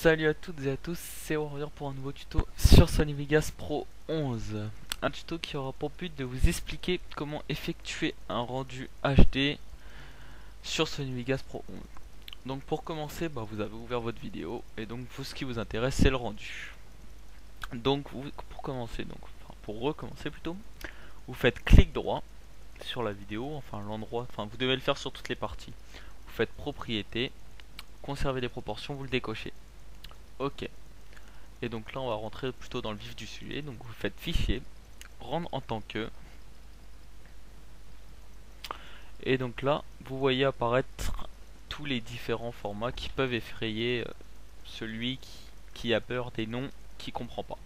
Salut à toutes et à tous, c'est Warrior pour un nouveau tuto sur Sony Vegas Pro 11. Un tuto qui aura pour but de vous expliquer comment effectuer un rendu HD sur Sony Vegas Pro 11. Donc pour commencer, vous avez ouvert votre vidéo et donc ce qui vous intéresse c'est le rendu. Donc pour recommencer plutôt, vous faites clic droit sur la vidéo, vous devez le faire sur toutes les parties. Vous faites propriété, conserver les proportions, vous le décochez. Ok. Et donc là on va rentrer plutôt dans le vif du sujet. Donc vous faites fichier, rendre en tant que. Et donc là vous voyez apparaître tous les différents formats qui peuvent effrayer celui qui a peur des noms qui comprend pas.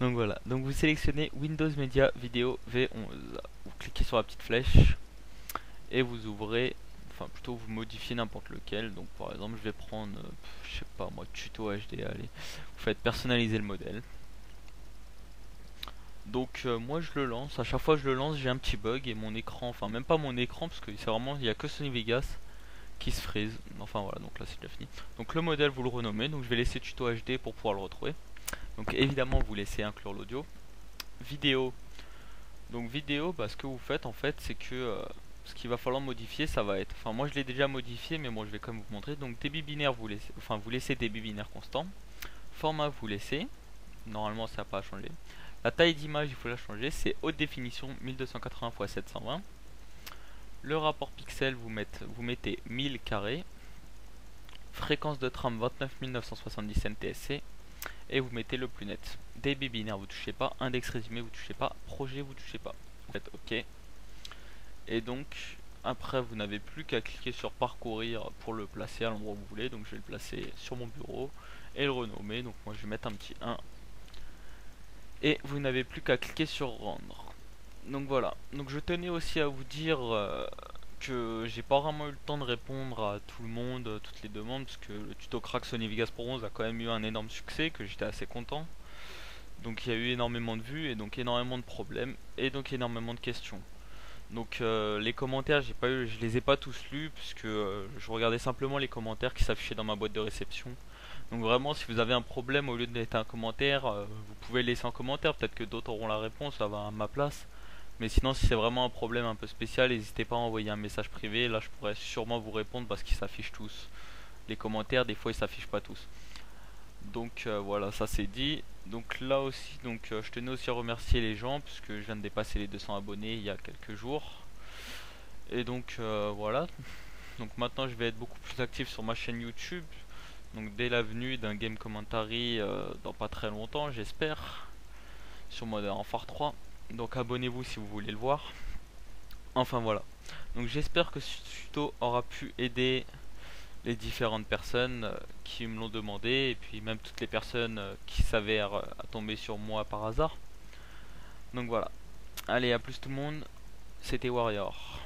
Donc voilà, donc vous sélectionnez Windows Media Video V11. Vous cliquez sur la petite flèche et vous ouvrez, vous modifiez n'importe lequel. Donc par exemple je vais prendre, je sais pas moi, tuto HD, allez. Vous faites personnaliser le modèle. Donc moi je le lance, à chaque fois que je le lance j'ai un petit bug et mon écran, enfin même pas mon écran parce que c'est vraiment, il n'y a que Sony Vegas qui se freeze. Enfin voilà, donc là c'est déjà fini. Donc le modèle vous le renommez, donc je vais laisser tuto HD pour pouvoir le retrouver. Donc évidemment vous laissez inclure l'audio. Vidéo, donc vidéo, ce que vous faites en fait c'est que ce qu'il va falloir modifier ça va être, moi je l'ai déjà modifié mais bon je vais quand même vous montrer. Donc débit binaire vous laissez débit binaire constant. Format vous laissez, normalement ça n'a pas à changer. La taille d'image, il faut la changer, c'est haute définition 1280 x 720. Le rapport pixel, vous mettez 1000 carrés. Fréquence de trame 29 970 NTSC. Et vous mettez le plus net. Débit binaire, vous touchez pas. Index résumé, vous touchez pas. Projet, vous touchez pas. Vous faites OK. Et donc, après, vous n'avez plus qu'à cliquer sur parcourir pour le placer à l'endroit où vous voulez. Donc, je vais le placer sur mon bureau et le renommer. Donc, moi, je vais mettre un petit 1. Et vous n'avez plus qu'à cliquer sur rendre. Donc voilà, donc je tenais aussi à vous dire que j'ai pas vraiment eu le temps de répondre à tout le monde, toutes les demandes, parce que le tuto crack Sony Vegas Pro 11 a quand même eu un énorme succès, que j'étais assez content. Donc il y a eu énormément de vues, et donc énormément de problèmes, et donc énormément de questions. Donc les commentaires, je les ai pas tous lus, puisque je regardais simplement les commentaires qui s'affichaient dans ma boîte de réception. Donc vraiment, si vous avez un problème, au lieu de laisser un commentaire, vous pouvez le laisser en commentaire. Peut-être que d'autres auront la réponse, ça va à ma place. Mais sinon, si c'est vraiment un problème un peu spécial, n'hésitez pas à envoyer un message privé. Là, je pourrais sûrement vous répondre parce qu'ils s'affichent tous. Les commentaires, des fois, ils s'affichent pas tous. Donc voilà, ça c'est dit. Donc là aussi, je tenais aussi à remercier les gens puisque je viens de dépasser les 200 abonnés il y a quelques jours. Et donc voilà. Donc maintenant, je vais être beaucoup plus actif sur ma chaîne YouTube. Donc dès la venue d'un game commentary dans pas très longtemps, j'espère, sur Modern Warfare 3. Donc abonnez-vous si vous voulez le voir. Enfin voilà. Donc j'espère que ce tuto aura pu aider les différentes personnes qui me l'ont demandé, et puis même toutes les personnes qui s'avèrent à tomber sur moi par hasard. Donc voilà. Allez, à plus tout le monde. C'était Warrior.